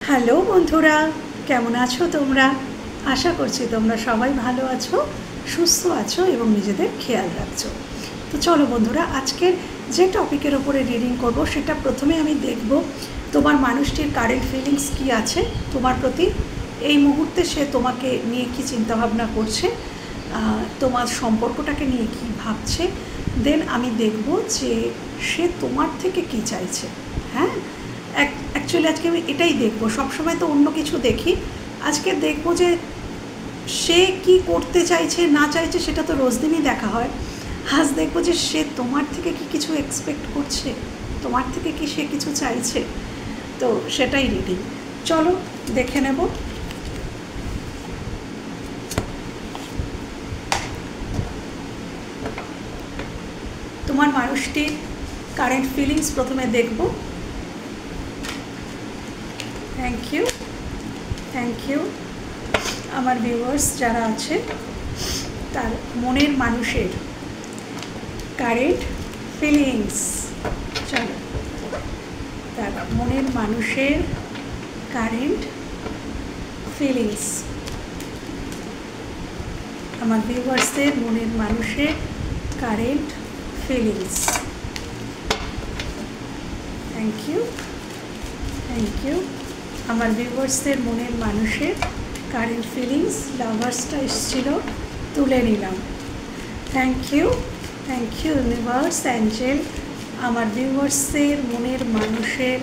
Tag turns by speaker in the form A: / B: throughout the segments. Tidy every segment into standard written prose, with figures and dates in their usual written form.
A: Hello বন্ধুরা, কেমন আছো তোমরা? আশা করছি তোমরা সবাই ভালো আছো, সুস্থ আছো এবং নিজেদের খেয়াল রাখছো। তো চলো বন্ধুরা, আজকের যে টপিকের ওপরে রিডিং করব সেটা প্রথমে আমি দেখব তোমার মানুষটির কারেন্ট ফিলিংস কী আছে তোমার প্রতি। এই মুহূর্তে সে তোমাকে নিয়ে কী চিন্তাভাবনা করছে, তোমার সম্পর্কটাকে নিয়ে কী ভাবছে। দেন আমি দেখব যে সে তোমার থেকে কী চাইছে। হ্যাঁ, অ্যাকচুয়ালি আজকে আমি এটাই দেখব। সবসময় তো অন্য কিছু দেখি, আজকে দেখব যে সে কি করতে চাইছে না চাইছে, সেটা তো রোজ দিনই দেখা হয়। আজ দেখব যে সে তোমার থেকে কি কিছু এক্সপেক্ট করছে, তোমার থেকে কি সে কিছু চাইছে। তো সেটাই রিডিং, চলো দেখে নেব। তোমার মানুষটির কারেন্ট ফিলিংস প্রথমে দেখব। থ্যাংক ইউ আমার ভিউয়ার্স যারা আছে, তার মনের মানুষের কারেন্ট ফিলিংস। চলো, তার মনের মানুষের কারেন্ট ফিলিংস, আমার ভিউয়ার্সদের মনের মানুষের কারেন্ট ফিলিংস। থ্যাংক ইউ আমার ভিউয়ার্সদের মনের মানুষের কারেন্ট ফিলিংস। লাভার্সটা এসেছিল, তুলে নিলাম। থ্যাংক ইউ ইউনিভার্স, অ্যাঞ্জেল, আমার ভিউয়ার্সদের মনের মানুষের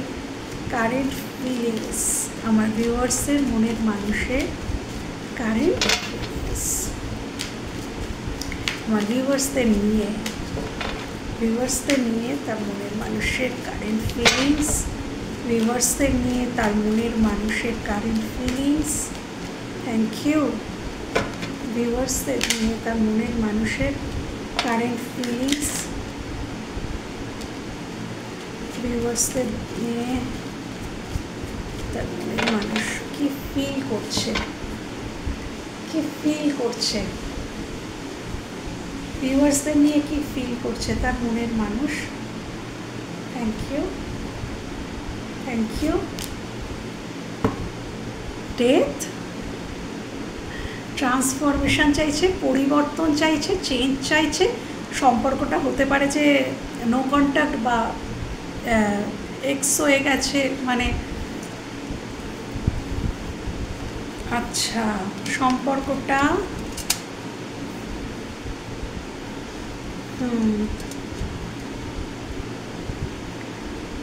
A: কারেন্ট ফিলিংস, আমার ভিউয়ার্সদের মনের মানুষের কারেন্ট ফিলিংস, আমার ভিউয়ার্সদের নিয়ে তার মনের মানুষের কারেন্ট ফিলিংস, ভিউয়ার্সদের নিয়ে তার মনের মানুষের কারেন্ট ফিলিংস। থ্যাংক ইউ ভিউয়ার্সদের নিয়ে তার মনের মানুষের কারেন্ট ফিলিংস, ভিউয়ার্সদের নিয়ে তার মনের মানুষ কি ফিল করছে, ভিউয়ার্সদের নিয়ে কি ফিল করছে তার মনের মানুষ। থ্যাংক ইউ ডেথ, ট্রান্সফরমেশন চাইছে, পরিবর্তন চাইছে, চেঞ্জ চাইছে। সম্পর্কটা হতে পারে যে নো কন্ট্যাক্ট বা এক্স হয়ে গেছে, মানে আচ্ছা সম্পর্কটা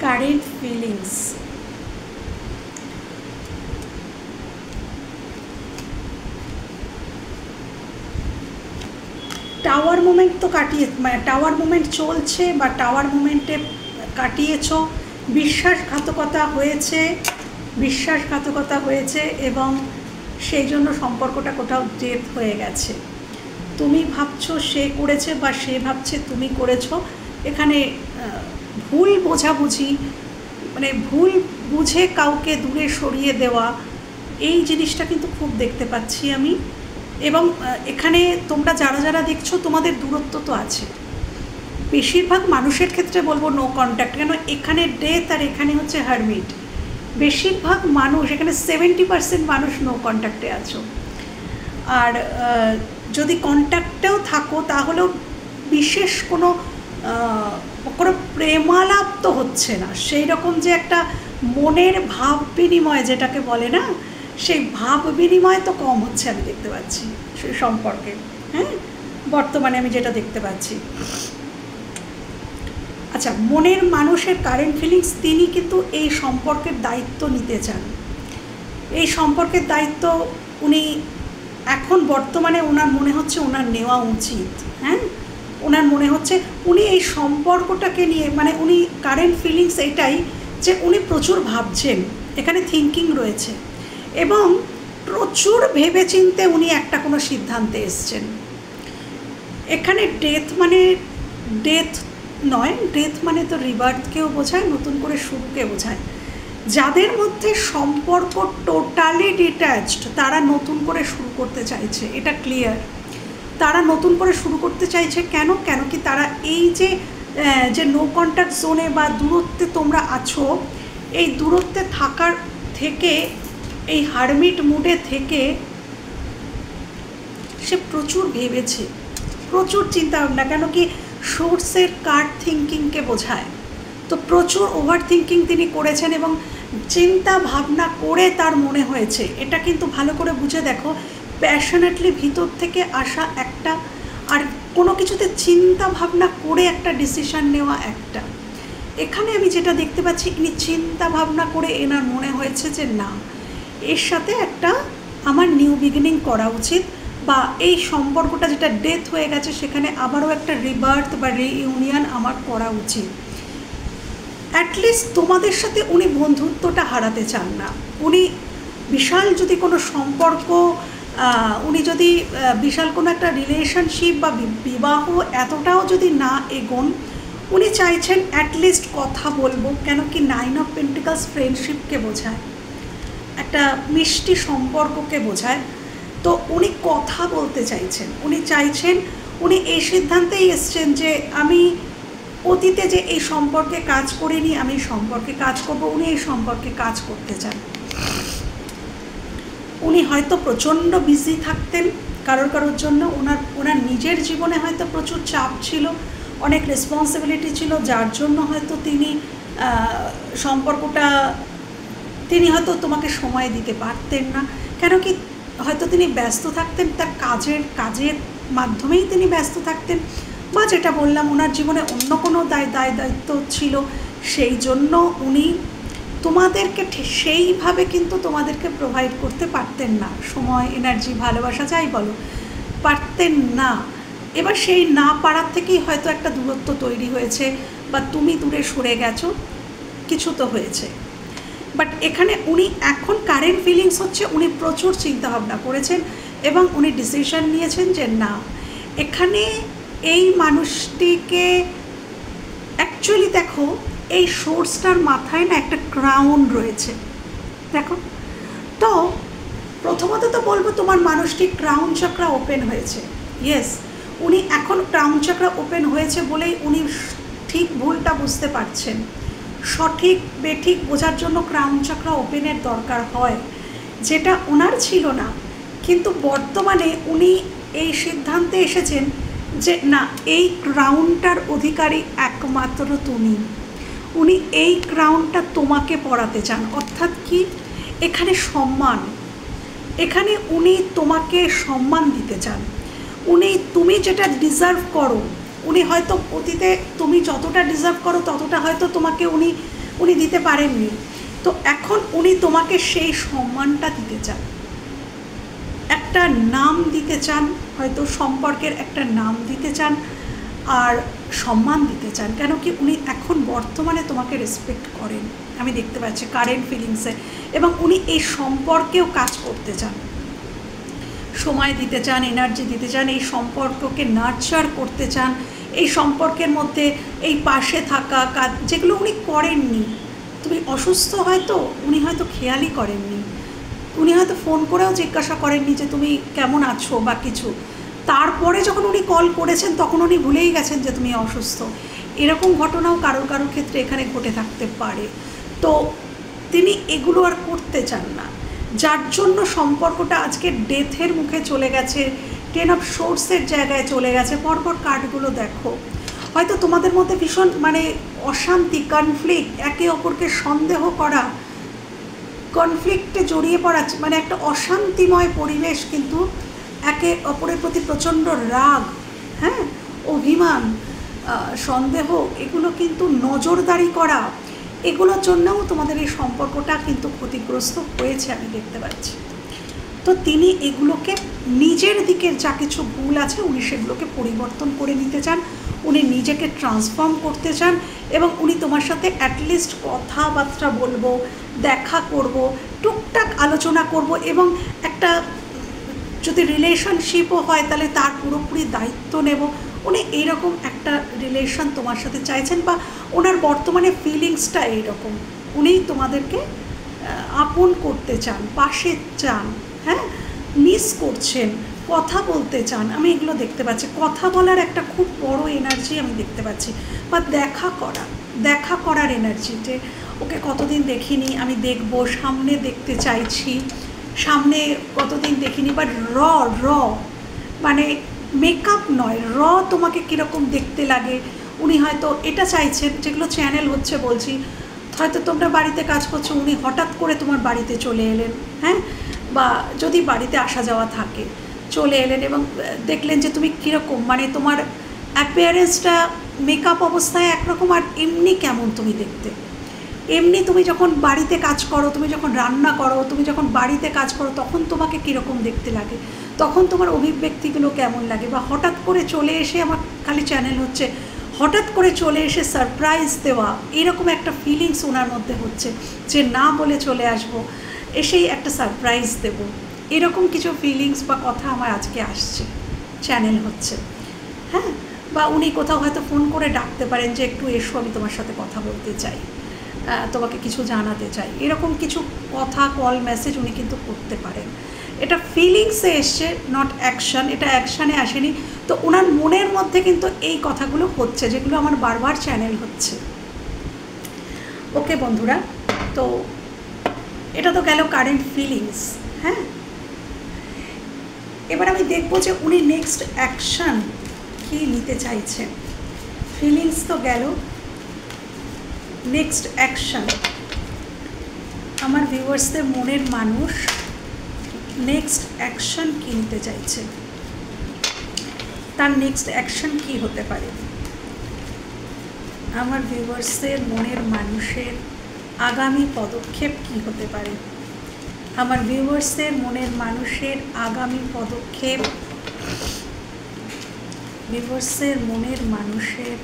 A: কারেন্ট ফিলিংস, টাওয়ার মোমেন্ট তো টাওয়ার মোমেন্ট চলছে বা টাওয়ার মোমেন্টে কাটিয়েছ। বিশ্বাসঘাতকতা হয়েছে এবং সেই জন্য সম্পর্কটা কোথাও ডেথ হয়ে গেছে। তুমি ভাবছো সে করেছে বা সে ভাবছে তুমি করেছো। এখানে ভুল বোঝাবুঝি, মানে ভুল বুঝে কাউকে দূরে সরিয়ে দেওয়া, এই জিনিসটা কিন্তু খুব দেখতে পাচ্ছি আমি। এবং এখানে তোমরা যারা দেখছো তোমাদের দূরত্ব তো আছে। বেশিরভাগ মানুষের ক্ষেত্রে বলবো নো কন্ট্যাক্ট, কেন এখানে ডেথ আর এখানে হচ্ছে হারমিট। বেশিরভাগ মানুষ এখানে 70% মানুষ নো কন্ট্যাক্টে আছো। আর যদি কন্ট্যাক্টেও থাকো তাহলেও বিশেষ কোনো প্রেমালাপ তো হচ্ছে না। সেই রকম যে একটা মনের ভাব বিনিময় যেটাকে বলে না, সেই ভাব বিনিময় তো কম হচ্ছে আমি দেখতে পাচ্ছি সেই সম্পর্কে। হ্যাঁ, বর্তমানে আমি যেটা দেখতে পাচ্ছি। আচ্ছা, মনের মানুষের কারেন্ট ফিলিংস, তিনি কিন্তু এই সম্পর্কের দায়িত্ব নিতে চান। এই সম্পর্কের দায়িত্ব উনি এখন বর্তমানে ওনার মনে হচ্ছে ওনার নেওয়া উচিত। হ্যাঁ, ওনার মনে হচ্ছে উনি এই সম্পর্কটাকে নিয়ে, মানে উনি কারেন্ট ফিলিংস এটাই যে উনি প্রচুর ভাবছেন, এখানে থিঙ্কিং রয়েছে এবং প্রচুর ভেবেচিন্তে উনি একটা কোনো সিদ্ধান্তে এসছেন। এখানে ডেথ মানে ডেথ নয়, ডেথ মানে তো রিবার্থকেও বোঝায়, নতুন করে শুরুকে বোঝায়। যাদের মধ্যে সম্পর্ক টোটালি ডিট্যাচড, তারা নতুন করে শুরু করতে চাইছে, এটা ক্লিয়ার। তারা নতুন করে শুরু করতে চাইছে কেন কি তারা এই যে নো কন্ট্যাক্ট জোনে বা দূরত্বে তোমরা আছো, এই দূরত্বে থাকার থেকে, এই হারমিট মুডে থেকে সে প্রচুর ভেবেছে, প্রচুর চিন্তা ভাবনা, কেন কি সোর্সের কার্ড থিঙ্কিংকে বোঝায়, তো প্রচুর ওভার থিঙ্কিং তিনি করেছেন এবং চিন্তা ভাবনা করে তার মনে হয়েছে, এটা কিন্তু ভালো করে বুঝে দেখো, প্যাশনেটলি ভিতর থেকে আসা একটা, আর কোনো কিছুতে চিন্তা ভাবনা করে একটা ডিসিশান নেওয়া একটা। এখানে আমি যেটা দেখতে পাচ্ছি, ইনি চিন্তা ভাবনা করে এনার মনে হয়েছে যে না, এর সাথে একটা আমার নিউ বিগিনিং করা উচিত, বা এই সম্পর্কটা যেটা ডেথ হয়ে গেছে সেখানে আবারও একটা রিবার্থ বা রিইউনিয়ন আমার করা উচিত। অ্যাটলিস্ট তোমাদের সাথে উনি বন্ধুত্বটা হারাতে চান না। উনি বিশাল যদি কোনো সম্পর্ক, উনি যদি বিশাল কোনো একটা রিলেশনশিপ বা বিবাহ এতটাও যদি না এগোন, উনি চাইছেন অ্যাটলিস্ট কথা বলবো, কেন কি 9 অফ পেন্টিকলস ফ্রেন্ডশিপকে বোঝায়, একটা মিষ্টি সম্পর্ককে বোঝায়। তো উনি কথা বলতে চাইছেন, উনি চাইছেন, উনি এই সিদ্ধান্তেই এসছেন যে আমি অতীতে যে এই সম্পর্কে কাজ করিনি, আমি সম্পর্কে কাজ করব। উনি এই সম্পর্কে কাজ করতে চান। উনি হয়তো প্রচণ্ড বিজি থাকতেন কারোর জন্য, ওনার নিজের জীবনে হয়তো প্রচুর চাপ ছিল, অনেক রেসপন্সিবিলিটি ছিল, যার জন্য হয়তো তিনি সম্পর্কটা, তিনি হয়তো তোমাকে সময় দিতে পারতেন না, কেন কি হয়তো তিনি ব্যস্ত থাকতেন, তার কাজের মাধ্যমেই তিনি ব্যস্ত থাকতেন, বা যেটা বললাম ওনার জীবনে অন্য কোনো দায়িত্ব ছিল, সেই জন্য উনি তোমাদেরকে সেইভাবে কিন্তু তোমাদেরকে প্রোভাইড করতে পারতেন না, সময়, এনার্জি, ভালোবাসা যাই বলো, পারতেন না। এবার সেই না পারার থেকেই হয়তো একটা দূরত্ব তৈরি হয়েছে, বা তুমি দূরে সরে গেছো, কিছু তো হয়েছে। বাট এখানে উনি এখন কারেন্ট ফিলিংস হচ্ছে উনি প্রচুর চিন্তাভাবনা করেছেন এবং উনি ডিসিশন নিয়েছেন যে না, এখানে এই মানুষটিকে অ্যাকচুয়ালি দেখো, এই সোর্সটার মাথায় না একটা ক্রাউন রয়েছে, দেখো। তো প্রথমত তো বলবো তোমার মানুষটি ক্রাউন চক্রা ওপেন হয়েছে, ইয়েস, উনি এখন ক্রাউন চক্রা ওপেন হয়েছে বলেই উনি ঠিক ভুলটা বুঝতে পারছেন। সঠিক বেঠিক বোঝার জন্য ক্রাউন চক্রা ওপেনের দরকার হয়, যেটা ওনার ছিল না, কিন্তু বর্তমানে উনি এই সিদ্ধান্তে এসেছেন যে না, এই ক্রাউনটার অধিকারী একমাত্র তুমি। উনি এই ক্রাউনটা তোমাকে পরাতে চান, অর্থাৎ কি, এখানে সম্মান, এখানে উনি তোমাকে সম্মান দিতে চান। তুমি যেটা ডিজার্ভ করো, উনি হয়তো অতীতে তুমি যতটা ডিজার্ভ করো ততটা হয়তো তোমাকে উনি দিতে পারেননি, তো এখন উনি তোমাকে সেই সম্মানটা দিতে চান, একটা নাম দিতে চান, হয়তো সম্পর্কের একটা নাম দিতে চান আর সম্মান দিতে চান, কেন কি উনি এখন বর্তমানে তোমাকে রেসপেক্ট করেন, আমি দেখতে পাচ্ছি কারেন্ট ফিলিংসে, এবং উনি এই সম্পর্কেও কাজ করতে চান, সময় দিতে চান, এনার্জি দিতে চান, এই সম্পর্ককে নার্চার করতে চান, এই সম্পর্কের মধ্যে এই পাশে থাকা কাজ যেগুলো উনি করেননি। তুমি অসুস্থ হয়তো উনি হয়তো খেয়ালই করেননি, উনি হয়তো ফোন করেও জিজ্ঞাসা করেননি যে তুমি কেমন আছো বা কিছু, তারপরে যখন উনি কল করেছেন তখন উনি ভুলেই গেছেন যে তুমি অসুস্থ। এরকম ঘটনাও কারোর ক্ষেত্রে এখানে ঘটে থাকতে পারে। তো তিনি এগুলো আর করতে চান না, যার জন্য সম্পর্কটা আজকে ডেথের মুখে চলে গেছে, 10 অফ সোর্সের জায়গায় চলে গেছে। পরপর কার্ডগুলো দেখো, হয়তো তোমাদের মধ্যে ভীষণ অশান্তি, কনফ্লিক্ট, একে অপরকে সন্দেহ করা, কনফ্লিক্টে জড়িয়ে পড়া, একটা অশান্তিময় পরিবেশ, কিন্তু একে অপরের প্রতি প্রচণ্ড রাগ, হ্যাঁ, অভিমান, সন্দেহ, এগুলো কিন্তু নজরদারি করা, এগুলোর জন্যও তোমাদের এই সম্পর্কটা কিন্তু ক্ষতিগ্রস্ত হয়েছে, আমি দেখতে পাচ্ছি। তো তিনি এগুলোকে নিজের দিকের যা কিছু ভুল আছে উনি সেগুলোকে পরিবর্তন করে নিতে চান, উনি নিজেকে ট্রান্সফর্ম করতে চান, এবং উনি তোমার সাথে অ্যাটলিস্ট কথাবার্তা বলবো, দেখা করব, টুকটাক আলোচনা করব, এবং একটা যদি রিলেশনশিপও হয় তাহলে তার পুরোপুরি দায়িত্ব নেব। উনি এইরকম একটা রিলেশন তোমার সাথে চাইছেন, বা ওনার বর্তমানে ফিলিংসটা এইরকম, উনি তোমাদেরকে আপন করতে চান, পাশে চান, হ্যাঁ, মিস করছেন, কথা বলতে চান, আমি এগুলো দেখতে পাচ্ছি। কথা বলার একটা খুব বড় এনার্জি আমি দেখতে পাচ্ছি, বা দেখা করার এনার্জি, যে ওকে কতদিন দেখিনি, আমি দেখব, সামনে দেখতে চাইছি, সামনে কতদিন দেখিনি, বাট র মানে মেকআপ নয়, তোমাকে কীরকম দেখতে লাগে উনি হয়তো এটা চাইছেন। যেগুলো চ্যানেল হচ্ছে বলছি, হয়তো তোমরা বাড়িতে কাজ করছো, উনি হঠাৎ করে তোমার বাড়িতে চলে এলেন, হ্যাঁ, বা যদি বাড়িতে আসা যাওয়া থাকে চলে এলেন এবং দেখলেন যে তুমি কীরকম, মানে তোমার অ্যাপিয়ারেন্সটা মেকআপ অবস্থায় একরকম, আর এমনি কেমন তুমি দেখতে, এমনি তুমি যখন বাড়িতে কাজ করো, তুমি যখন রান্না করো, তুমি যখন বাড়িতে কাজ করো, তখন তোমাকে কীরকম দেখতে লাগে, তখন তোমার অভিব্যক্তিগুলো কেমন লাগে। বা হঠাৎ করে চলে এসে, আমার খালি চ্যানেল হচ্ছে, হঠাৎ করে চলে এসে সারপ্রাইজ দেওয়া, এরকম একটা ফিলিংস ওনার মধ্যে হচ্ছে যে না বলে চলে আসবো, এসেই একটা সারপ্রাইজ দেবো, এরকম কিছু ফিলিংস বা কথা আমার আজকে আসছে, চ্যানেল হচ্ছে, হ্যাঁ। বা উনি কোথাও হয়তো ফোন করে ডাকতে পারেন যে একটু এসো, আমি তোমার সাথে কথা বলতে চাই, তোমাকে কিছু জানাতে চাই, এরকম কিছু কথা, কল, মেসেজ উনি কিন্তু করতে পারেন। এটা ফিলিংসে এসছে, নট অ্যাকশান, এটা অ্যাকশানে আসেনি। তো ওনার মনের মধ্যে কিন্তু এই কথাগুলো হচ্ছে, যেগুলো আমার বারবার চ্যানেল হচ্ছে। ওকে বন্ধুরা, তো এটা তো গেল কারেন্ট ফিলিংস, হ্যাঁ। এবার আমি দেখবো যে উনি নেক্সট অ্যাকশান কী নিতে চাইছেন। ফিলিংস তো গেল, নেক্সট অ্যাকশান, আমার ভিউয়ার্সদের মনের মানুষ নেক্সট অ্যাকশান কী নিতে চাইছে, তার নেক্সট অ্যাকশান কী হতে পারে। আমার ভিউয়ার্সদের মনের মানুষের আগামী পদক্ষেপ কী হতে পারে। আমার ভিউয়ার্সদের মনের মানুষের আগামী পদক্ষেপ, ভিউয়ার্সদের মনের মানুষের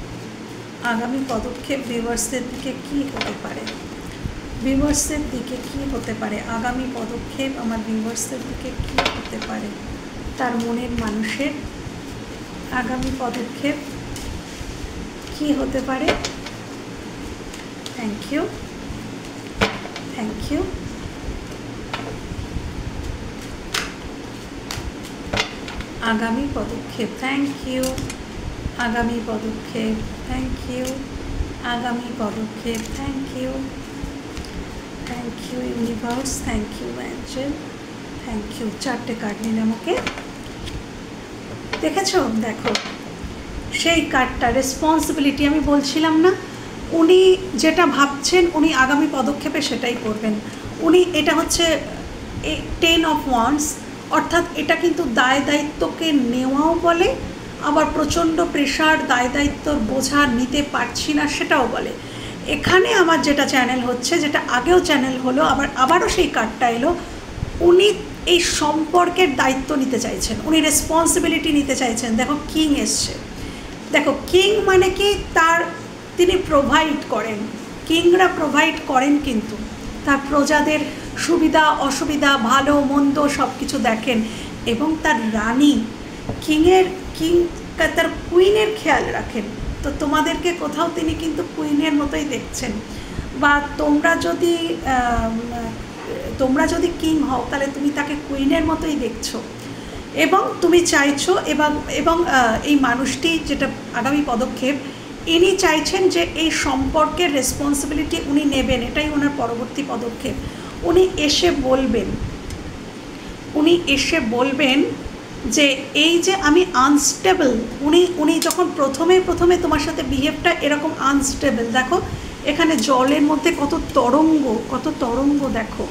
A: আগামী পদক্ষেপ ভিউয়ার্সদের দিকে কী হতে পারে, ভিউয়ার্সদের দিকে কী হতে পারে, আগামী পদক্ষেপ আমার ভিউয়ার্সদের দিকে কী হতে পারে, তার মনের মানুষের আগামী পদক্ষেপ কী হতে পারে। Thank you, thank you. আগামী পদক্ষেপ, থ্যাংক ইউ, আগামী পদক্ষেপ, থ্যাংক ইউ, আগামী পদক্ষেপ, thank you, thank you universe, thank you angel, thank you. 4টে কার্ড নিলাম, ওকে। দেখেছো, দেখো সেই কার্ডটা রেসপন্সিবিলিটি, আমি বলছিলাম না, উনি যেটা ভাবছেন উনি আগামী পদক্ষেপে সেটাই করবেন। উনি, এটা হচ্ছে 10 অফ ওয়ান্ডস, অর্থাৎ এটা কিন্তু দায় দায়িত্বকে নেওয়াও বলে, আবার প্রচণ্ড প্রেশার, দায় দায়িত্বর বোঝা নিতে পারছি না সেটাও বলে। এখানে আমার যেটা চ্যানেল হচ্ছে, যেটা আগেও চ্যানেল হলো, আবারও সেই কার্ডটা এলো, উনি এই সম্পর্কের দায়িত্ব নিতে চাইছেন, উনি রেসপন্সিবিলিটি নিতে চাইছেন। দেখো কিং এসছে, দেখো কিং মানে কি, তিনি প্রোভাইড করেন, কিংরা প্রোভাইড করেন, কিন্তু তার প্রজাদের সুবিধা অসুবিধা ভালো মন্দ সব কিছু দেখেন, এবং তার রানী তার কুইনের খেয়াল রাখেন। তো তোমাদেরকে কোথাও তিনি কিন্তু কুইনের মতোই দেখছেন, বা তোমরা যদি কিং হও তাহলে তুমি তাকে কুইনের মতোই দেখছো, এবং তুমি চাইছো, এবং এই মানুষটি, যেটা আগামী পদক্ষেপ, ইনি চাইছেন যে এই সম্পর্কের রেসপন্সিবিলিটি উনি নেবেন, এটাই ওনার পরবর্তী পদক্ষেপ। উনি এসে বলবেন যে এই যে আমি আনস্টেবল, উনি যখন প্রথমে তোমার সাথে বিহেভটা এরকম আনস্টেবল, দেখো এখানে জলের মধ্যে কত তরঙ্গ দেখো,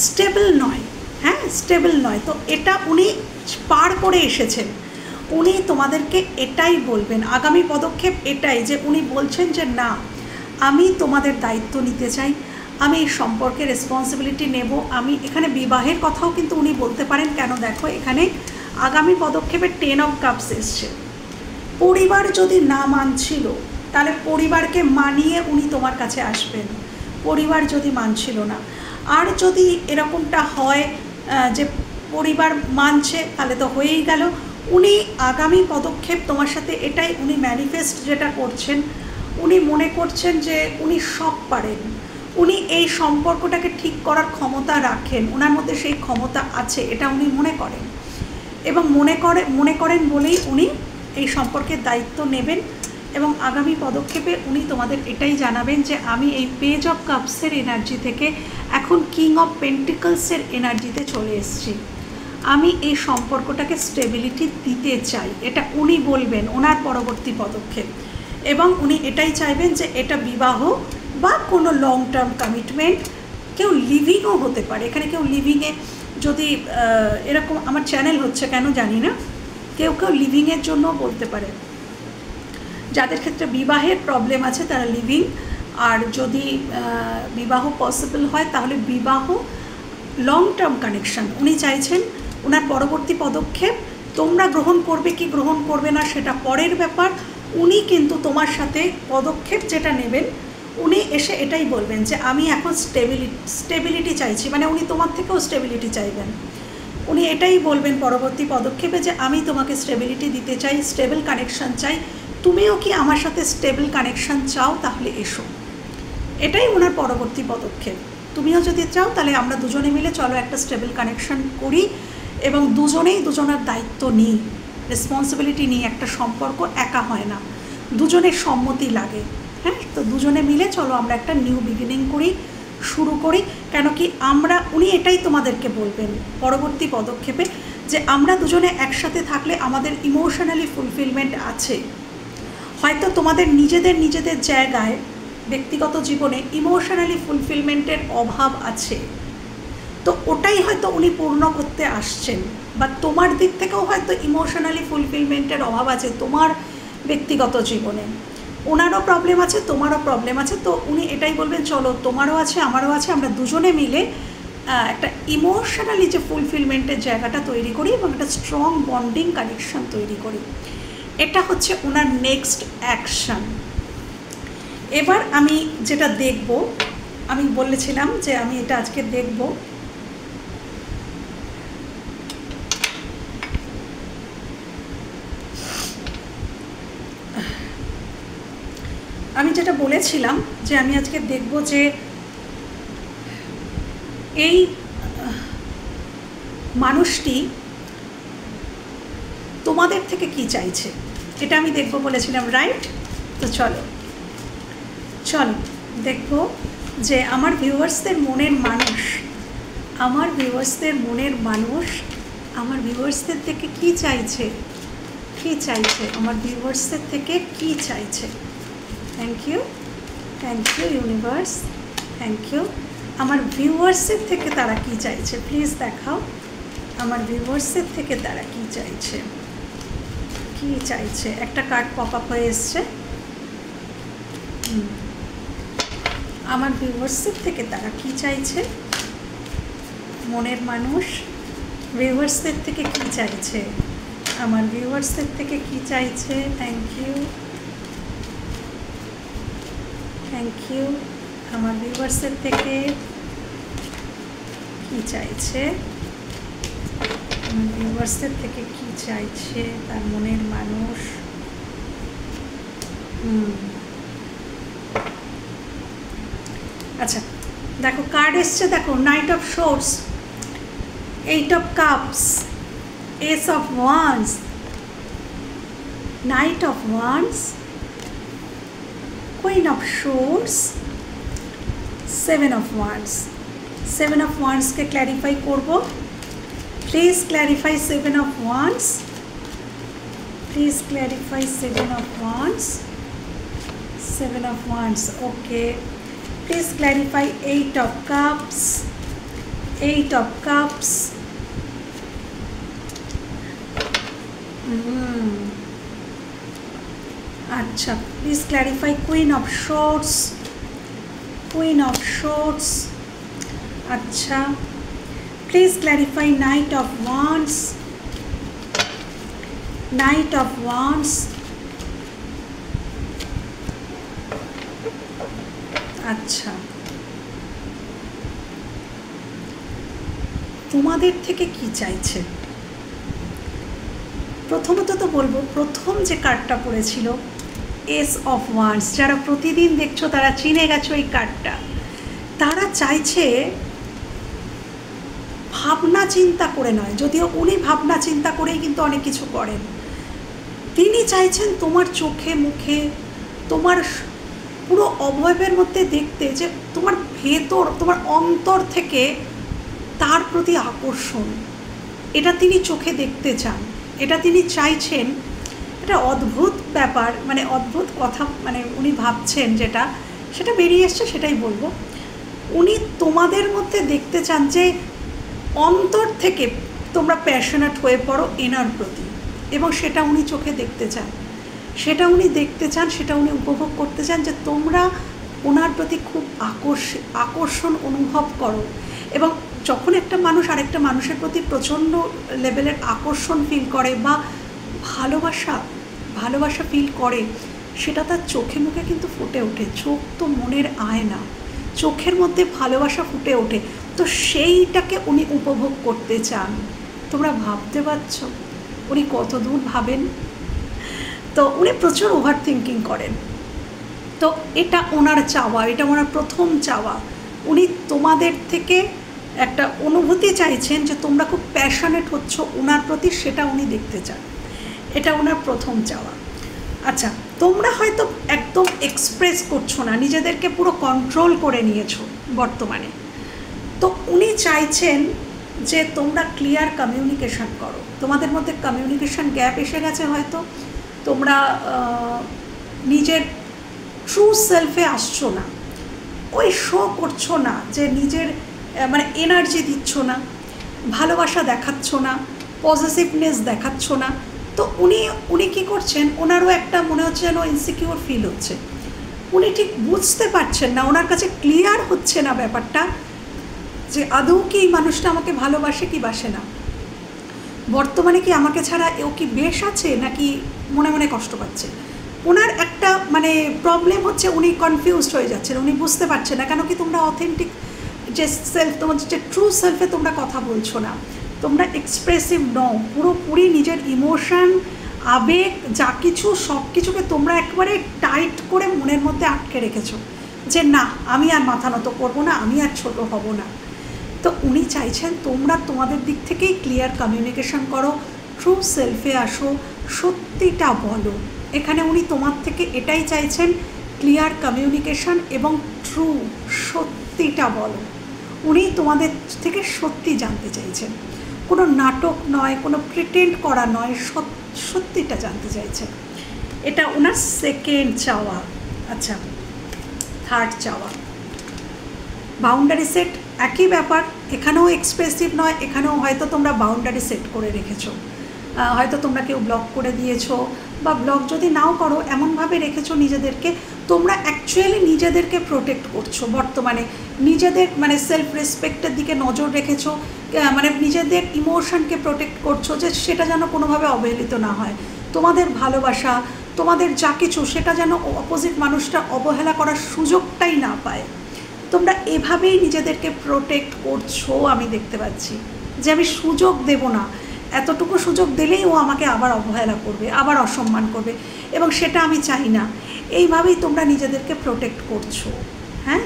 A: স্টেবল নয়, হ্যাঁ স্টেবল নয়। তো এটা উনি পার করে এসেছেন, উনি তোমাদেরকে এটাই বলবেন, আগামী পদক্ষেপ এটাই, যে উনি বলছেন যে না, আমি তোমাদের দায়িত্ব নিতে চাই, আমি এই সম্পর্কে রেসপন্সিবিলিটি নেব। আমি এখানে বিবাহের কথাও কিন্তু উনি বলতে পারেন, কেন দেখো এখানে আগামী পদক্ষেপে 10 অফ কাপস এসছে। পরিবার যদি না মানছিল, তাহলে পরিবারকে মানিয়ে উনি তোমার কাছে আসবেন, পরিবার যদি মানছিল না। আর যদি এরকমটা হয় যে পরিবার মানছে, তাহলে তো হয়েই গেল। উনি আগামী পদক্ষেপ তোমার সাথে এটাই, উনি ম্যানিফেস্ট যেটা করছেন, উনি মনে করছেন যে উনি সব পারেন, উনি এই সম্পর্কটাকে ঠিক করার ক্ষমতা রাখেন, ওনার মধ্যে সেই ক্ষমতা আছে, এটা উনি মনে করেন, এবং মনে করেন বলেই উনি এই সম্পর্কের দায়িত্ব নেবেন, এবং আগামী পদক্ষেপে উনি তোমাদের এটাই জানাবেন যে আমি এই পেজ অফ কাপসের এনার্জি থেকে এখন কিং অফ পেন্টিকলসের এনার্জিতে চলে এসেছি, আমি এই সম্পর্কটাকে স্টেবিলিটি দিতে চাই, এটা উনি বলবেন ওনার পরবর্তী পদক্ষেপ। এবং উনি এটাই চাইবেন যে এটা বিবাহ বা কোনো লং টার্ম কমিটমেন্ট, কেউ লিভিংও হতে পারে, এখানে কেউ লিভিংয়ে যদি এরকম আমার চ্যানেল হচ্ছে কেন জানি না, কেউ কেউ লিভিংয়ের জন্য বলতে পারে, যাদের ক্ষেত্রে বিবাহের প্রবলেম আছে তারা লিভিং, আর যদি বিবাহ পসিবল হয় তাহলে বিবাহ লং টার্ম কানেকশন উনি চাইছেন। ওনার পরবর্তী পদক্ষেপ তোমরা গ্রহণ করবে কি গ্রহণ করবে না সেটা পরের ব্যাপার, উনি কিন্তু তোমার সাথে পদক্ষেপ যেটা নেবেন উনি এসে এটাই বলবেন যে আমি এখন স্টেবিলিটি চাইছি, মানে উনি তোমার থেকেও স্টেবিলিটি চাইবেন। উনি এটাই বলবেন পরবর্তী পদক্ষেপে যে আমি তোমাকে স্টেবিলিটি দিতে চাই, স্টেবল কানেকশন চাই, তুমিও কি আমার সাথে স্টেবল কানেকশন চাও তাহলে এসো, এটাই ওনার পরবর্তী পদক্ষেপ। তুমিও যদি চাও তাহলে আমরা দুজনে মিলে চলো একটা স্টেবল কানেকশন করি এবং দুজনেই দুজনের দায়িত্ব নিই, রেসপন্সিবিলিটি নিই। একটা সম্পর্ক একা হয় না, দুজনের সম্মতি লাগে। হ্যাঁ, তো দুজনে মিলে চলো আমরা একটা নিউ বিগিনিং করি, শুরু করি। কেন কি আমরা, উনি এটাই তোমাদেরকে বলবেন পরবর্তী পদক্ষেপে যে আমরা দুজনে একসাথে থাকলে আমাদের ইমোশনালি ফুলফিলমেন্ট আছে। হয়তো তোমাদের নিজেদের জায়গায় ব্যক্তিগত জীবনে ইমোশনালি ফুলফিলমেন্টের অভাব আছে, তো ওটাই হয়তো উনি পূর্ণ করতে আসছেন। বা তোমার দিক থেকেও হয়তো ইমোশনালি ফুলফিলমেন্টের অভাব আছে তোমার ব্যক্তিগত জীবনে, ওনারও প্রবলেম আছে তোমারও প্রবলেম আছে। তো উনি এটাই বলবেন চলো তোমারও আছে আমারও আছে, আমরা দুজনে মিলে একটা ইমোশনালি যে ফুলফিলমেন্টের জায়গাটা তৈরি করি এবং একটা স্ট্রং বন্ডিং কানেকশন তৈরি করি। এটা হচ্ছে ওনার নেক্সট অ্যাকশন। এবার আমি যেটা দেখব, আমি বলেছিলাম যে আমি এটা আজকে দেখব, আমি যেটা বলেছিলাম যে আমি আজকে দেখব যে এই মানুষটি তোমাদের থেকে কি চাইছে, এটা আমি দেখব বলেছিলাম, রাইট? তো চলো দেখব যে আমার ভিউয়ার্সদের মনের মানুষ, আমার ভিউয়ার্সদের থেকে কি চাইছে, আমার ভিউয়ার্সদের থেকে কি চাইছে। Thank you universe, thank you. আমার ভিউয়ার্সের থেকে তারা কি চাইছে প্লিজ দেখাও, আমার ভিউয়ার্সের থেকে তারা কি চাইছে। একটা কার্ড পপ আপ হয়ে এসছে, আমার ভিউয়ার্সের থেকে তারা কি চাইছে, মনের মানুষ ভিউয়ার্সদের থেকে কি চাইছে, আমার ভিউয়ার্সদের থেকে কি চাইছে। থ্যাংক ইউ আমার ভিউয়ার্সের থেকে কি চাইছে, আমার ভিউয়ার্সদের থেকে কি চাইছে তার মনের মানুষ। আচ্ছা দেখো কার্ড এসছে, দেখো knight of swords, eight of cups, ace of wands, knight of wands, queen of swords, seven of wands. Seven of ওয়ান্সকে ক্ল্যারিফাই করব, please clarify seven of wands, please clarify seven of wands, seven of wands, okay. Please clarify eight of cups, eight of cups, अच्छा please clarify queen of swords, queen of swords, अच्छा please clarify knight of wands, knight of wands, আচ্ছা তোমাদের থেকে কি চাইছে। প্রথমত তো বলবো, প্রথম যে কার্ডটা পড়েছিল এস অফ ওয়ান্স, যারা প্রতিদিন দেখছো তারা চিনে গেছো এই কার্ডটা। তারা চাইছে ভাবনা চিন্তা করে নয়, যদিও উনি ভাবনা চিন্তা করেই কিন্তু অনেক কিছু করেন। তিনি চাইছেন তোমার চোখে মুখে তোমার পুরো অবয়বের মধ্যে দেখতে যে তোমার ভেতর, তোমার অন্তর থেকে তার প্রতি আকর্ষণ, এটা তিনি চোখে দেখতে চান, এটা তিনি চাইছেন। এটা অদ্ভুত ব্যাপার, মানে অদ্ভুত কথা, মানে উনি ভাবছেন যেটা, সেটা বেরিয়ে এসছে, সেটাই বলবো। উনি তোমাদের মধ্যে দেখতে চান যে অন্তর থেকে তোমরা প্যাশনেট হয়ে পড়ো এনার প্রতি, এবং সেটা উনি চোখে দেখতে চান, সেটা উনি দেখতে চান, সেটা উনি উপভোগ করতে চান, যে তোমরা ওনার প্রতি খুব আকর্ষণ অনুভব করো। এবং যখন একটা মানুষ আরেকটা মানুষের প্রতি প্রচণ্ড লেভেলের আকর্ষণ ফিল করে বা ভালোবাসা ফিল করে, সেটা তার চোখে মুখে কিন্তু ফুটে ওঠে। চোখ তো মনের আয়না, চোখের মধ্যে ভালোবাসা ফুটে ওঠে। তো সেইটাকে উনি উপভোগ করতে চান। তোমরা ভাবতে পারছো উনি কত দূর ভাবেন? তো উনি প্রচুর ওভার থিঙ্কিং করেন। তো এটা ওনার চাওয়া, এটা ওনার প্রথম চাওয়া। উনি তোমাদের থেকে একটা অনুভূতি চাইছেন যে তোমরা খুব প্যাশনেট হচ্ছ ওনার প্রতি, সেটা উনি দেখতে চান। এটা ওনার প্রথম চাওয়া। আচ্ছা, তোমরা হয়তো একদম এক্সপ্রেস করছো না, নিজেদেরকে পুরো কন্ট্রোল করে নিয়েছো বর্তমানে। তো উনি চাইছেন যে তোমরা ক্লিয়ার কমিউনিকেশন করো। তোমাদের মধ্যে কমিউনিকেশন গ্যাপ এসে গেছে, হয়তো তোমরা নিজের ট্রু সেলফে আসছো না, ওই শো করছো না, যে নিজের মানে এনার্জি দিচ্ছ না, ভালোবাসা দেখাচ্ছ না, পজিটিভনেস দেখাচ্ছ না। তো উনি কী করছেন, ওনারও একটা মনে হচ্ছে যেন ইনসিকিউর ফিল হচ্ছে। উনি ঠিক বুঝতে পারছেন না, ওনার কাছে ক্লিয়ার হচ্ছে না ব্যাপারটা, যে আদৌ কি এই মানুষটা আমাকে ভালোবাসে কি বাসে না, বর্তমানে কি আমাকে ছাড়া ও কি বেশ আছে নাকি মনে মনে কষ্ট পাচ্ছে। ওনার একটা মানে প্রবলেম হচ্ছে, উনি কনফিউজড হয়ে যাচ্ছেন, উনি বুঝতে পারছেন না। কেন কি তোমরা অথেন্টিক যে সেলফ, তোমার যে ট্রু সেলফে তোমরা কথা বলছো না, তোমরা এক্সপ্রেসিভ নও, পুরোপুরি নিজের ইমোশন, আবেগ, যা কিছু সব কিছুকে তোমরা একবারে টাইট করে মনের মধ্যে আটকে রেখেছো, যে না আমি আর মাথা নত করবো না, আমি আর ছোট হব না। তো উনি চাইছেন তোমরা তোমাদের দিক থেকেই ক্লিয়ার কমিউনিকেশন করো, ট্রু সেলফে আসো, সত্যিটা বলো। এখানে উনি তোমার থেকে এটাই চাইছেন, ক্লিয়ার কমিউনিকেশন এবং ট্রু, সত্যিটা বলো। উনি তোমাদের থেকে সত্যি জানতে চাইছেন, কোনো নাটক নয়, কোনো প্রিটেন্ড করা নয়, সত্যিটা জানতে চাইছেন। এটা ওনার সেকেন্ড চাওয়া। আচ্ছা, থার্ড চাওয়া, বাউন্ডারি সেট। একই ব্যাপার, এখানেও এক্সপ্রেসিভ নয়, এখানেও হয়তো তোমরা বাউন্ডারি সেট করে রেখেছো, হয়তো তোমরা কেউ ব্লক করে দিয়েছো, বা ব্লক যদি নাও করো এমনভাবে রেখেছো নিজেদেরকে, তোমরা অ্যাকচুয়ালি নিজেদেরকে প্রোটেক্ট করছো বর্তমানে, নিজেদের মানে সেলফ রেসপেক্টের দিকে নজর রেখেছো, মানে নিজেদের ইমোশনকে প্রোটেক্ট করছো, যে সেটা যেন কোনোভাবে অবহেলিত না হয়। তোমাদের ভালোবাসা, তোমাদের যা কিছু, সেটা যেন অপোজিট মানুষটা অবহেলা করার সুযোগটাই না পায়। তোমরা এভাবেই নিজেদেরকে প্রোটেক্ট করছো, আমি দেখতে পাচ্ছি, যে আমি সুযোগ দেব না, এতটুকু সুযোগ দিলেই ও আমাকে আবার অবহেলা করবে, আবার অসম্মান করবে, এবং সেটা আমি চাই না। এইভাবেই তোমরা নিজেদেরকে প্রোটেক্ট করছো। হ্যাঁ,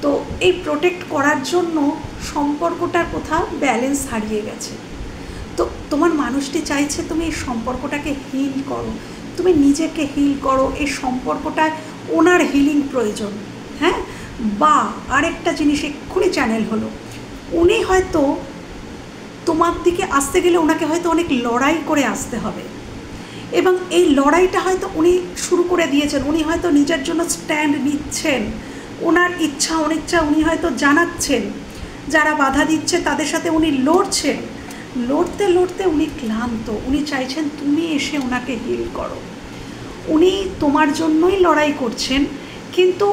A: তো এই প্রোটেক্ট করার জন্য সম্পর্কটার কোথাও ব্যালেন্স হারিয়ে গেছে। তো তোমার মানুষটি চাইছে তুমি এই সম্পর্কটাকে হিল করো, তুমি নিজেকে হিল করো, এই সম্পর্কটায় ওনার হিলিং প্রয়োজন। হ্যাঁ, বা আরেকটা জিনিস এক্ষুনি চ্যানেল হলো, উনি হয়তো তোমার দিকে আসতে গেলে ওনাকে হয়তো অনেক লড়াই করে আসতে হবে, এবং এই লড়াইটা হয়তো উনি শুরু করে দিয়েছেন। উনি হয়তো নিজের জন্য স্ট্যান্ড নিচ্ছেন, ওনার ইচ্ছা অনিচ্ছা উনি হয়তো জানাচ্ছেন, যারা বাধা দিচ্ছে তাদের সাথে উনি লড়ছেন। লড়তে লড়তে উনি ক্লান্ত, উনি চাইছেন তুমি এসে ওনাকে হিল করো। উনি তোমার জন্যই লড়াই করছেন, কিন্তু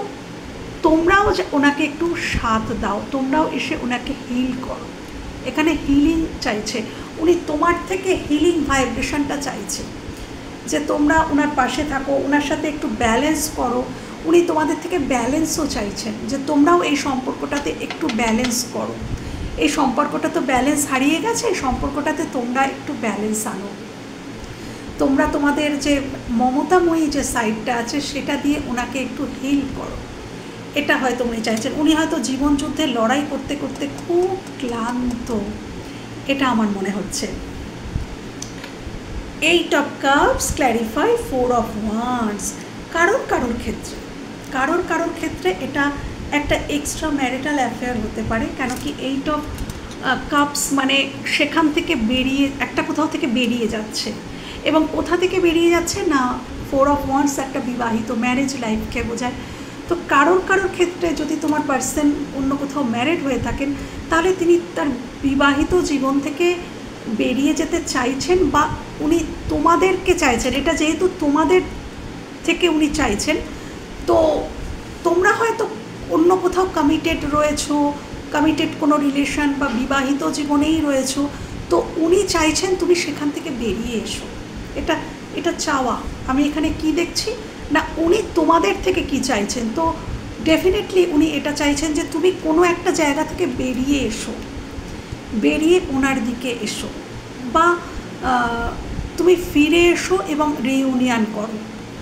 A: তোমরাও ওনাকে একটু সাথ দাও, তোমরাও এসে ওনাকে হিল করো। এখানে হিলিং চাইছে উনি, তোমার থেকে হিলিং ভাইব্রেশনটা চাইছে, যে তোমরা ওনার পাশে থাকো, ওনার সাথে একটু ব্যালেন্স করো। উনি তোমাদের থেকে ব্যালেন্সও চাইছেন, যে তোমরাও এই সম্পর্কটাতে একটু ব্যালেন্স করো। এই সম্পর্কটা তো ব্যালেন্স হারিয়ে গেছে, এই সম্পর্কটাতে তোমরা একটু ব্যালেন্স আনো। তোমরা তোমাদের যে মমতাময়ী যে সাইডটা আছে সেটা দিয়ে ওনাকে একটু হিল করো। এটা হয়তো উনি চাইছেন। উনি হয়তো জীবন যুদ্ধে লড়াই করতে করতে খুব ক্লান্ত, এটা আমার মনে হচ্ছে। 8 of Cups clarify 4 of Wands, কারোর ক্ষেত্রে এটা একটা এক্সট্রা ম্যারিটাল অ্যাফেয়ার হতে পারে। কেন কি 8 অফ কাপস মানে সেখান থেকে বেরিয়ে একটা কোথাও থেকে বেরিয়ে যাচ্ছে, এবং কোথা থেকে বেরিয়ে যাচ্ছে না 4 অফ ওয়ান্ডস একটা বিবাহিত ম্যারেজ লাইফকে বোঝায়। তো কারোর ক্ষেত্রে যদি তোমার পার্সন অন্য কোথাও ম্যারেড হয়ে থাকেন, তাহলে তিনি তার বিবাহিত জীবন থেকে বেরিয়ে যেতে চাইছেন, বা উনি তোমাদেরকে চাইছেন। এটা যেহেতু তোমাদের থেকে উনি চাইছেন, তো তোমরা হয়তো অন্য কোথাও কমিটেড কোনো রিলেশন বা বিবাহিত জীবনেই রয়েছো, তো উনি চাইছেন তুমি সেখান থেকে বেরিয়ে এসো। এটা চাওয়া। আমি এখানে কি দেখছি না, উনি তোমাদের থেকে কি চাইছেন, তো ডেফিনেটলি উনি এটা চাইছেন যে তুমি কোনো একটা জায়গা থেকে বেরিয়ে ওনার দিকে এসো, বা তুমি ফিরে এসো এবং রিইউনিয়ন করো।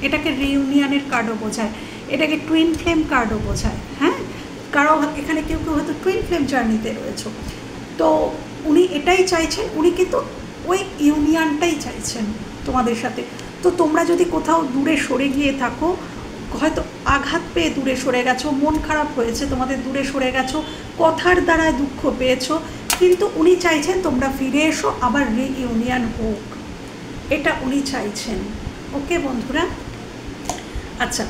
A: এটাকে রিইউনিয়নের কার্ডও বোঝায়, এটাকে টুইন ফ্লেম কার্ডও বোঝায়। হ্যাঁ, কারণ এখানে কেউ হয়তো টুইন ফ্লেম জার্নিতে রয়েছে, তো উনি এটাই চাইছেন। উনি কিন্তু ওই ইউনিয়নটাই চাইছেন তোমাদের সাথে। তো তোমরা যদি কোথাও দূরে সরে গিয়ে থাকো, হয়তো আঘাত পেয়ে দূরে সরে গেছো, মন খারাপ হয়েছে তোমাদের, দূরে সরে গেছো, কথার দ্বারা দুঃখ পেয়েছো, কিন্তু উনি চাইছেন তোমরা ফিরে এসো, আবার রিইউনিয়ন হোক, এটা উনি চাইছেন। ওকে বন্ধুরা, আচ্ছা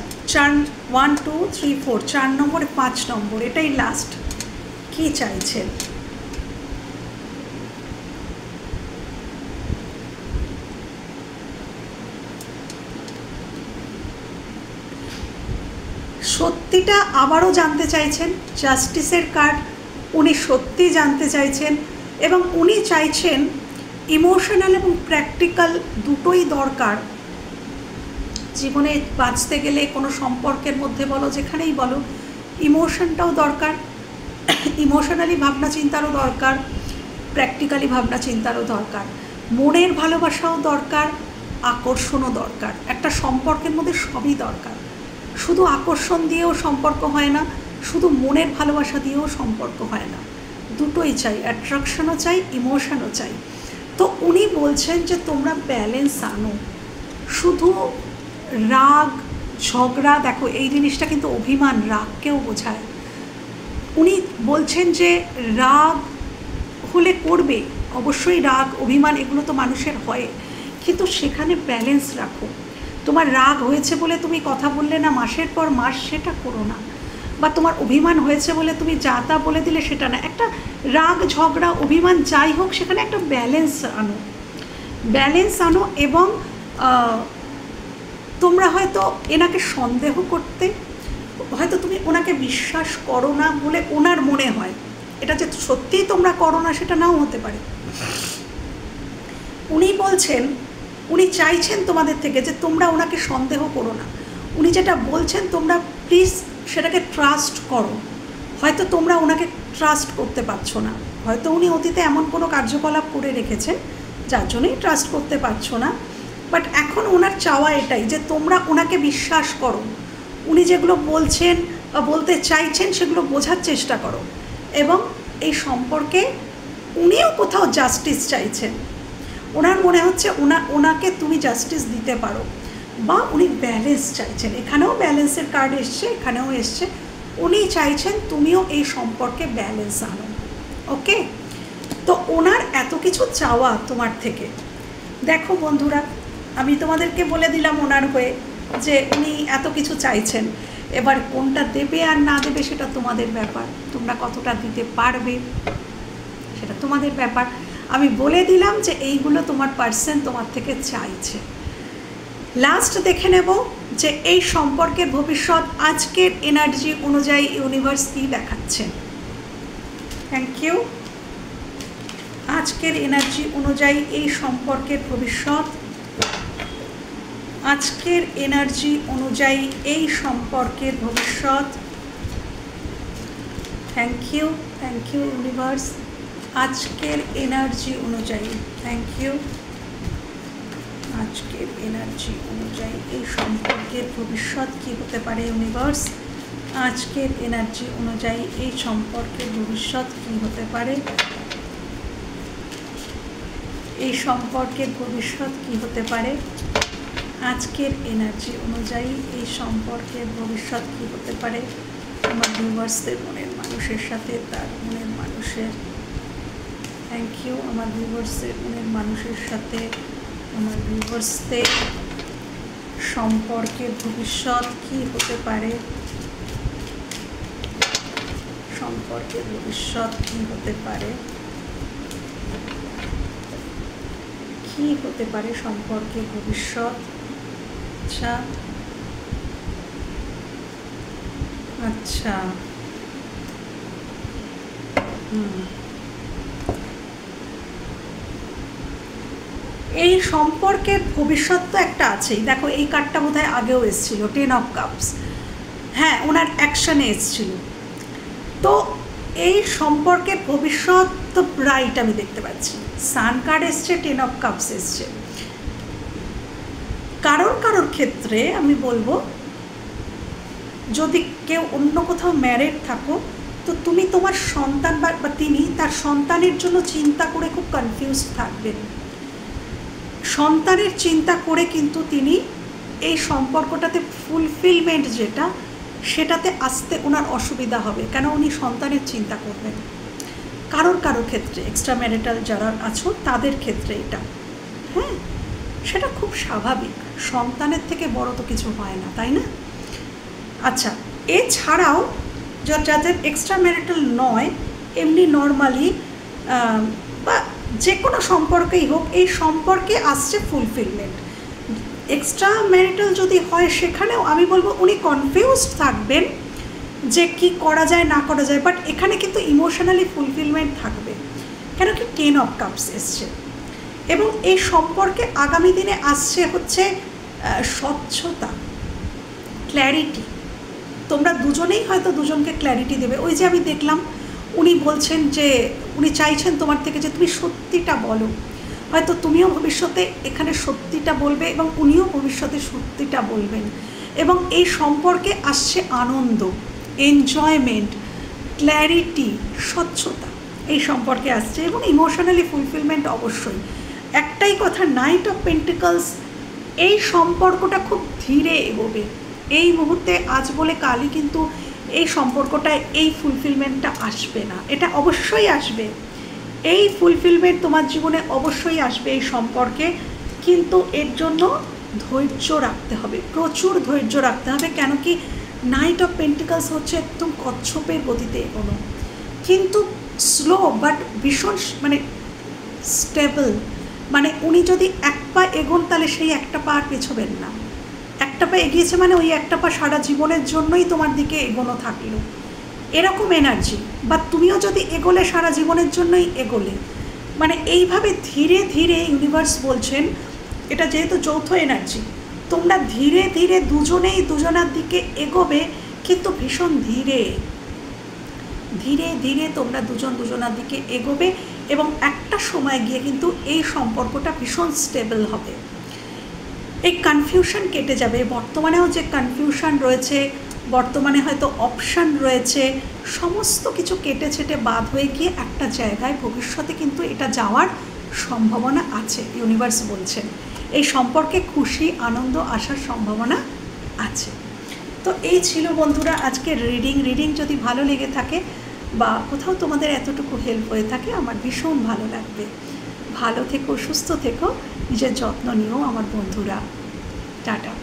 A: 1 2 3 4 4 নম্বর 5 নম্বর, এটাই লাস্ট। কি চাইছেন? সত্যিটা আবারও জানতে চাইছেন। জাস্টিসের কার্ড, উনি সত্যি জানতে চাইছেন, এবং উনি চাইছেন ইমোশনাল এবং প্র্যাকটিক্যাল দুটোই দরকার জীবনে বাঁচতে গেলে। কোনো সম্পর্কের মধ্যে বলো, যেখানেই বলো, ইমোশনটাও দরকার, ইমোশনালি ভাবনা চিন্তারও দরকার, প্র্যাকটিক্যালি ভাবনা চিন্তারও দরকার, মনের ভালোবাসাও দরকার, আকর্ষণও দরকার। একটা সম্পর্কের মধ্যে সবই দরকার। শুধু আকর্ষণ দিয়েও সম্পর্ক হয় না, শুধু মনের ভালোবাসা দিয়েও সম্পর্ক হয় না, দুটোই চাই, অ্যাট্রাকশনও চাই, ইমোশনও চাই। তো উনি বলছেন যে তোমরা ব্যালেন্স আনো। শুধু রাগ ঝগড়া, দেখো এই জিনিসটা কিন্তু অভিমান, রাগকেও বোঝায়। উনি বলছেন যে রাগ হলে করবে, অবশ্যই রাগ অভিমান এগুলো তো মানুষের হয়, কিন্তু সেখানে ব্যালেন্স রাখো। তোমার রাগ হয়েছে বলে তুমি কথা বললে না মাসের পর মাস, সেটা করো না। বা তোমার অভিমান হয়েছে বলে তুমি যা তা বলে দিলে, সেটা না। একটা রাগ ঝগড়া অভিমান যাই হোক, সেখানে একটা ব্যালেন্স আনো। এবং তোমরা হয়তো এনাকে সন্দেহ করতে, হয়তো তুমি ওনাকে বিশ্বাস করো না বলে ওনার মনে হয়, এটা যে সত্যিই তোমরা করো না সেটা নাও হতে পারে। উনি বলছেন, উনি চাইছেন তোমাদের থেকে যে তোমরা ওনাকে সন্দেহ করো না। উনি যেটা বলছেন তোমরা প্লিজ সেটাকে ট্রাস্ট করো। হয়তো তোমরা ওনাকে ট্রাস্ট করতে পারছো না, হয়তো উনি অতীতে এমন কোনো কার্যকলাপ করে রেখেছেন যার জন্যই ট্রাস্ট করতে পারছো না, বাট এখন ওনার চাওয়া এটাই যে তোমরা ওনাকে বিশ্বাস করো। উনি যেগুলো বলছেন বা বলতে চাইছেন সেগুলো বোঝার চেষ্টা করো, এবং এই সম্পর্কে উনিও কোথাও জাস্টিস চাইছেন। ওনার মনে হচ্ছে ওনাকে তুমি জাস্টিস দিতে পারো, বা উনি ব্যালেন্স চাইছেন। এখানেও ব্যালেন্সের কার্ড এসছে, এখানেও এসছে। উনি চাইছেন তুমিও এই সম্পর্কে ব্যালেন্স আনো। ওকে, তো ওনার এত কিছু চাওয়া তোমার থেকে। দেখো বন্ধুরা, আমি তোমাদেরকে বলে দিলাম ওনার হয়ে যে উনি এত কিছু চাইছেন। এবার কোনটা দেবে আর না দেবে সেটা তোমাদের ব্যাপার, তোমরা কতটা দিতে পারবে সেটা তোমাদের ব্যাপার। আমি বলে দিলাম যে এইগুলো তোমার পার্সন তোমার থেকে চাইছে। লাস্ট দেখে নেব যে এই সম্পর্কের ভবিষ্যৎ আজকের এনার্জি অনুযায়ী ইউনিভার্স কী দেখাচ্ছে। Thank you. আজকের এনার্জি অনুযায়ী এই সম্পর্কের ভবিষ্যৎ, আজকের এনার্জি অনুযায়ী এই সম্পর্কের ভবিষ্যৎ। Thank you universe. আজকের এনার্জি অনুযায়ী, থ্যাংক ইউ। আজকের এনার্জি অনুযায়ী এই সম্পর্কের ভবিষ্যৎ কী হতে পারে ইউনিভার্স? আজকের এনার্জি অনুযায়ী এই সম্পর্কের ভবিষ্যৎ কী হতে পারে? এই সম্পর্কের ভবিষ্যৎ কী হতে পারে আজকের এনার্জি অনুযায়ী এই সম্পর্কের ভবিষ্যৎ কী হতে পারে আমার ভিউয়ার্সদের মনের মানুষের সাথে, তার মনের মানুষের। Thank you. আমার ভিউয়ার্সদের মনের মানুষের সাথে আমার ভিউয়ার্সদের সম্পর্কের ভবিষ্যৎ কী হতে পারে, সম্পর্কের ভবিষ্যৎ কী হতে পারে, কী হতে পারে সম্পর্কের ভবিষ্যৎ। আচ্ছা আচ্ছা এই সম্পর্কের ভবিষ্যৎ তো একটা আছেই। দেখো এই কার্ডটা বোধহয় আগেও এসেছিল, 10 অফ কাপস। হ্যাঁ, ওনার অ্যাকশানে এসেছিল। তো এই সম্পর্কের ভবিষ্যৎ তো রাইট আমি দেখতে পাচ্ছি। সান কার্ড এসছে, 10 অফ কাপস এসছে। কারোর ক্ষেত্রে আমি বলবো, যদি কেউ অন্য কোথাও ম্যারিড থাকো, তো তুমি তোমার সন্তান বা তিনি তার সন্তানের জন্য চিন্তা করে খুব কনফিউজড থাকবেন। সন্তানের চিন্তা করে কিন্তু তিনি এই সম্পর্কটাতে ফুলফিলমেন্ট যেটা, সেটাতে আসতে ওনার অসুবিধা হবে, কেন উনি সন্তানের চিন্তা করবেন। কারোর ক্ষেত্রে এক্সট্রা ম্যারিটাল যারা আছো তাদের ক্ষেত্রে এটা, হ্যাঁ, সেটা খুব স্বাভাবিক। সন্তানের থেকে বড় তো কিছু হয় না, তাই না? আচ্ছা, এছাড়াও যাদের এক্সট্রা ম্যারিটাল নয়, এমনি নর্মালি বা যে কোনো সম্পর্কেই হোক, এই সম্পর্কে আসছে ফুলফিলমেন্ট। এক্সট্রা ম্যারিটাল যদি হয়, সেখানেও আমি বলবো উনি কনফিউজড থাকবেন যে কি করা যায় না করা যায়, বাট এখানে কিন্তু ইমোশনালি ফুলফিলমেন্ট থাকবে, কেন কি 10 অফ কাপস এসছে। এবং এই সম্পর্কে আগামী দিনে আসছে হচ্ছে স্বচ্ছতা, ক্ল্যারিটি। তোমরা দুজনেই হয়তো দুজনকে ক্ল্যারিটি দেবে। ওই যে আমি দেখলাম উনি বলছেন যে উনি চাইছেন তোমার থেকে যে তুমি সত্যিটা বলো। হয়তো তুমিও ভবিষ্যতে এখানে সত্যিটা বলবে এবং উনিও ভবিষ্যতে সত্যিটা বলবেন। এবং এই সম্পর্কে আসছে আনন্দ, এনজয়মেন্ট, ক্ল্যারিটি, স্বচ্ছতা এই সম্পর্কে আসছে, এবং ইমোশনালি ফুলফিলমেন্ট অবশ্যই। একটাই কথা, নাইট অফ পেন্টিকলস, এই সম্পর্কটা খুব ধীরে এগোবে। এই মুহূর্তে আজ বলে কালই কিন্তু এই সম্পর্কটায় এই ফুলফিলমেন্টটা আসবে না, এটা অবশ্যই আসবে। এই ফুলফিলমেন্ট তোমার জীবনে অবশ্যই আসবে এই সম্পর্কে, কিন্তু এর জন্য ধৈর্য রাখতে হবে, প্রচুর ধৈর্য রাখতে হবে। কেন কি নাইট অফ পেন্টিকলস হচ্ছে একদম কচ্ছপের গতিতে এগোনো, কিন্তু স্লো বাট ভীষণ মানে স্টেবল। মানে উনি যদি এক পা এগোন, তাহলে সেই একটা পা আর পেছোবেন না। একটা পা এগিয়েছে মানে ওই একটা পা সারা জীবনের জন্যই তোমার দিকে এগোনো থাকলো, এরকম এনার্জি। বা তুমিও যদি এগোলে সারা জীবনের জন্যই এগোলে, মানে এইভাবে ধীরে ধীরে ইউনিভার্স বলছেন, এটা যেহেতু যৌথ এনার্জি, তোমরা ধীরে ধীরে দুজনেই দুজনার দিকে এগোবে, কিন্তু ভীষণ ধীরে ধীরে ধীরে তোমরা দুজনার দিকে এগোবে, এবং একটা সময় গিয়ে কিন্তু এই সম্পর্কটা ভীষণ স্টেবল হবে। এই কনফিউশন কেটে যাবে। বর্তমানেও যে কনফিউশন রয়েছে, বর্তমানে হয়তো অপশান রয়েছে, সমস্ত কিছু কেটে ছেটে বাদ হয়ে গিয়ে একটা জায়গায় ভবিষ্যতে কিন্তু এটা যাওয়ার সম্ভাবনা আছে, ইউনিভার্স বলছেন। এই সম্পর্কে খুশি আনন্দ আসার সম্ভাবনা আছে। তো এই ছিল বন্ধুরা আজকের রিডিং। যদি ভালো লেগে থাকে বা কোথাও তোমাদের এতটুকু হেল্প হয়ে থাকে, আমার ভীষণ ভালো লাগবে। ভালো থেকো, সুস্থ থেকো, নিজের যত্ন নিও আমার বন্ধুরা। টাটা।